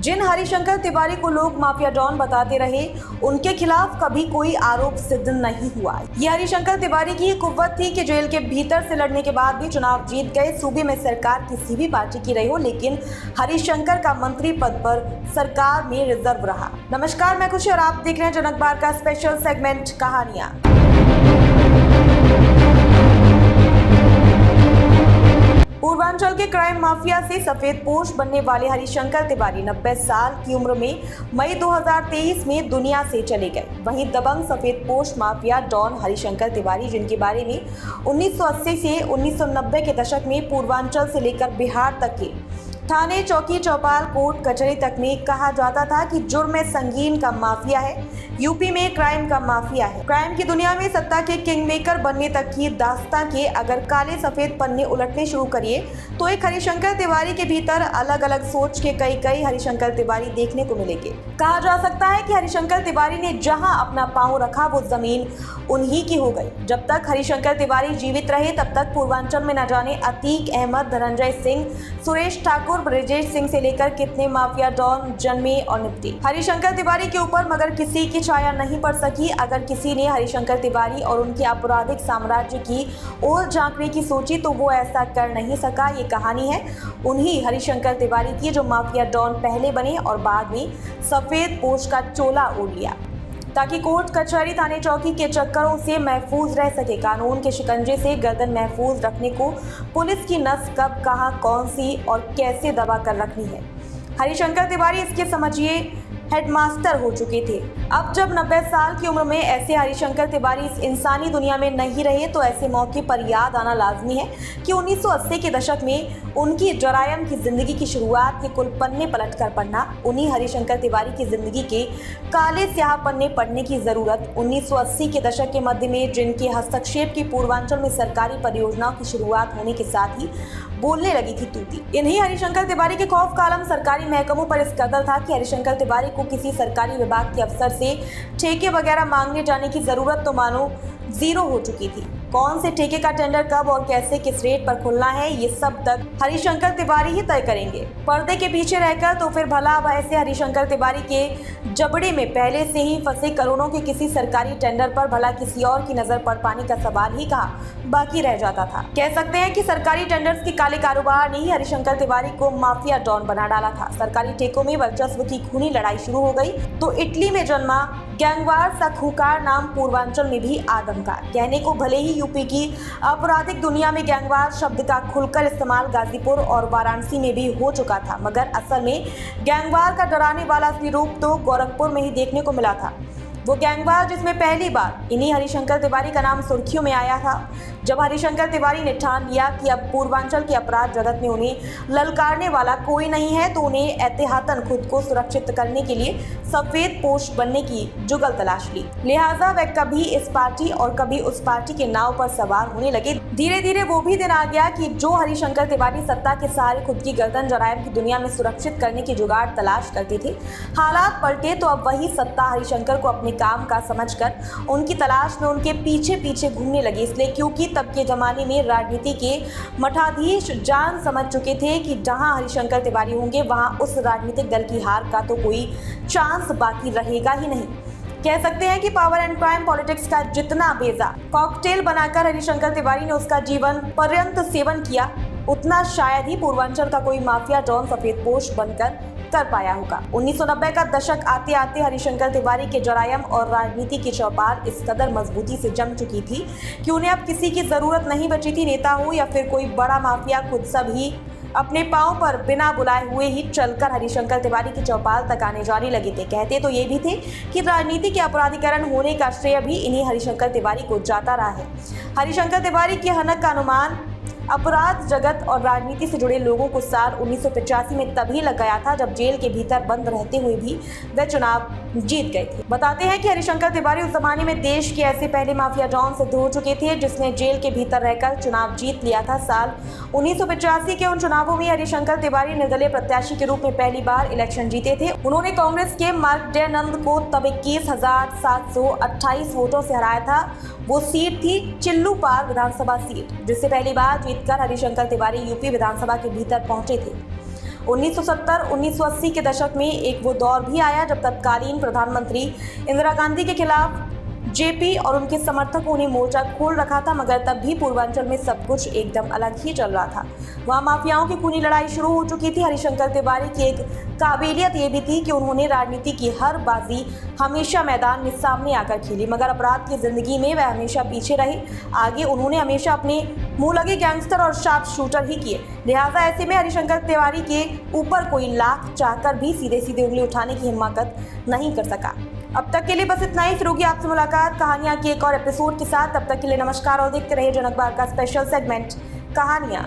जिन हरिशंकर तिवारी को लोग mafia don बताते रहे, उनके खिलाफ कभी कोई आरोप सिद्ध नहीं हुआ। ये हरिशंकर तिवारी की कुव्वत थी कि जेल के भीतर से लड़ने के बाद भी चुनाव जीत गए। सूबे में सरकार किसी भी पार्टी की रही हो, लेकिन हरिशंकर का मंत्री पद पर सरकार में रिजर्व रहा। नमस्कार, मैं खुशी और आप देख रहे हैं जनक बार का स्पेशल सेगमेंट कहानियां। पूर्वांचल के क्राइम माफिया से सफेदपोश बनने वाले हरिशंकर तिवारी 90 साल की उम्र में मई 2023 में दुनिया से चले गए। वहीं दबंग सफेदपोश माफिया डॉन हरिशंकर तिवारी, जिनके बारे में 1980 से 1990 के दशक में पूर्वांचल से लेकर बिहार तक के थाने, चौकी, चौपाल, कोर्ट, कचहरी तक में कहा जाता था कि जुर्म संगीन का माफिया है, यूपी में क्राइम का माफिया है। क्राइम की दुनिया में सत्ता के किंगमेकर बनने तक की दास्तां के अगर काले सफेद पन्ने उलटने शुरू करिए तो एक हरिशंकर तिवारी के भीतर अलग अलग सोच के कई हरिशंकर तिवारी देखने को मिलेंगे। कहा जा सकता है कि हरिशंकर तिवारी ने जहां अपना पांव रखा वो जमीन उन्हीं की हो गई। जब तक हरिशंकर तिवारी जीवित रहे तब तक पूर्वांचल में न जाने अतीक अहमद, धनंजय सिंह, सुरेश ठाकुर, ब्रजेश सिंह से लेकर कितने माफिया डॉन जन्मे और निपटे हरिशंकर तिवारी के ऊपर, मगर किसी की छाया नहीं पड़ सकी। अगर किसी ने हरिशंकर तिवारी और उनके आपराधिक साम्राज्य की ओर झांकने की सोची तो वो ऐसा कर नहीं सका। ये कहानी है उन्हीं हरिशंकर तिवारी की जो माफिया डॉन पहले बने और बाद में सफेद पोश का चोला ओढ़ लिया ताकि कोर्ट, कचहरी, थाने, चौकी के चक्करों से महफूज रह सके। कानून के शिकंजे से गर्दन महफूज रखने को पुलिस की नस कब, कहां, कौन सी और कैसे दबा कर रखनी है, हरिशंकर तिवारी इसके समझिए हेडमास्टर हो चुके थे। अब जब 90 साल की उम्र में ऐसे हरिशंकर तिवारी इस इंसानी दुनिया में नहीं रहे तो ऐसे मौके पर याद आना लाजमी है कि 1980 के दशक में उनकी जरायम की जिंदगी की शुरुआत के कुल पन्ने पलट कर पढ़ना, उन्हीं हरिशंकर तिवारी की जिंदगी के काले स्याह पन्ने पढ़ने की जरूरत। 1980 के दशक के मध्य में जिनके हस्तक्षेप की पूर्वांचल में सरकारी परियोजनाओं की शुरुआत होने के साथ ही बोलने लगी थी तूती। इन्हीं हरिशंकर तिवारी के खौफ का आलम सरकारी महकमों पर इस कदर था कि हरिशंकर तिवारी को किसी सरकारी विभाग के अफसर से ठेके वगैरह मांगने जाने की जरूरत तो मानो जीरो हो चुकी थी। कौन से ठेके का टेंडर कब और कैसे किस रेट पर खुलना है, ये सब तक हरिशंकर तिवारी ही तय करेंगे। पर्दे के पीछे रहकर तो फिर भला अब ऐसे हरिशंकर तिवारी के जबड़े में पहले से ही फंसे करोड़ों के किसी सरकारी टेंडर पर भला किसी और की नजर पड़ पाने का सवाल ही कहा बाकी रह जाता था। कह सकते हैं कि सरकारी टेंडर्स के काले कारोबार ने ही हरिशंकर तिवारी को माफिया डॉन बना डाला था। सरकारी ठेकों में वर्चस्व की खूनी लड़ाई शुरू हो गई तो इटली में जन्मा गैंगवार सा खूंखार नाम पूर्वांचल में भी आदमकार। कहने को भले ही यूपी की आपराधिक दुनिया में गैंगवार शब्द का खुलकर इस्तेमाल गाजीपुर और वाराणसी में भी हो चुका था, मगर असल में गैंगवार का डराने वाला असली रूप तो गोरखपुर में ही देखने को मिला था। वो गैंगवार जिसमें पहली बार इन्हीं हरिशंकर तिवारी का नाम सुर्खियों में आया था जब हरिशंकर तिवारी ने ठान लिया कि अब पूर्वांचल के अपराध जगत में उन्हें ललकारने वाला कोई नहीं है, तो उन्हें एहतियातन खुद को सुरक्षित करने के लिए सफेद पोश बनने की जुगल तलाश ली। लिहाजा वे कभी इस पार्टी और कभी उस पार्टी के नाव पर सवार होने लगे। धीरे धीरे वो भी दिन आ गया कि जो हरिशंकर तिवारी सत्ता के सहारे खुद की गर्दन जरायम की दुनिया में सुरक्षित करने की जुगाड़ तलाश करते थे, हालात पलटे तो अब वही सत्ता हरिशंकर को अपने काम का समझकर उनकी तलाश में उनके पीछे पीछे घूमने लगी। इसलिए क्योंकि तब के जमाने में राजनीति के मठाधीश जान समझ चुके थे कि जहां हरिशंकर तिवारी होंगे वहां उस राजनीतिक दल की हार का तो कोई चांस बाकी रहेगा ही नहीं। कह सकते हैं कि पावर एंड क्राइम पॉलिटिक्स का जितना बेजा कॉकटेल बनाकर हरिशंकर तिवारी ने उसका जीवन पर्यंत सेवन किया, उतना शायद ही पूर्वांचल का कोई माफिया डॉन सफेदपोश बनकर कर पाया होगा। 1990 का दशक आते आते हरिशंकर तिवारी के जरायम और राजनीति की चौपाल इस कदर मजबूती से जम चुकी थी कि उन्हें अब किसी की जरूरत नहीं बची थी। नेता हो या फिर कोई बड़ा माफिया, खुद सब ही अपने पांव पर बिना बुलाए हुए ही चलकर हरिशंकर तिवारी की चौपाल तक आने जाने लगे थे। कहते तो ये भी थे कि राजनीति के अपराधीकरण होने का श्रेय भी इन्हीं हरिशंकर तिवारी को जाता रहा है। हरिशंकर तिवारी के हनक का अनुमान अपराध जगत और राजनीति से जुड़े लोगों को साल 1985 में तभी लग गया था जब जेल के भीतर बंद रहते हुए भी वे चुनाव जीत गए थे। बताते हैं कि हरिशंकर तिवारी उस जमाने में देश के ऐसे पहले माफिया डॉन सिद्ध हो चुके थे जिसने जेल के भीतर रहकर चुनाव जीत लिया था। साल 1985 के उन चुनावों में हरिशंकर तिवारी निर्दलीय प्रत्याशी के रूप में पहली बार इलेक्शन जीते थे। उन्होंने कांग्रेस के मार्कंडेय को तब 21,728 वोटों से हराया था। वो सीट थी चिल्लूपार विधानसभा सीट, जिससे पहली बार जीतकर हरिशंकर तिवारी यूपी विधानसभा के भीतर पहुंचे थे। 1970-1980 के दशक में एक वो दौर भी आया जब तत्कालीन प्रधानमंत्री इंदिरा गांधी के खिलाफ जेपी और उनके समर्थकों ने मोर्चा खोल रखा था, मगर तब भी पूर्वांचल में सब कुछ एकदम अलग ही चल रहा था। वहां माफियाओं की खूनी लड़ाई शुरू हो चुकी थी। हरिशंकर तिवारी की एक काबिलियत ये भी थी कि उन्होंने राजनीति की हर बाजी हमेशा मैदान में सामने आकर खेली, मगर अपराध की जिंदगी में वह हमेशा पीछे रहे। आगे उन्होंने हमेशा अपने मुंह लगे गैंगस्टर और शार्प शूटर ही किए। लिहाजा ऐसे में हरिशंकर तिवारी के ऊपर कोई लाख चाहकर भी सीधे सीधे उंगली उठाने की हिम्मत नहीं कर सका। अब तक के लिए बस इतना ही। फिर होगी आपसे मुलाकात कहानियां के एक और एपिसोड के साथ। तब तक के लिए नमस्कार और देखते रहिए जनक बार का स्पेशल सेगमेंट कहानियां।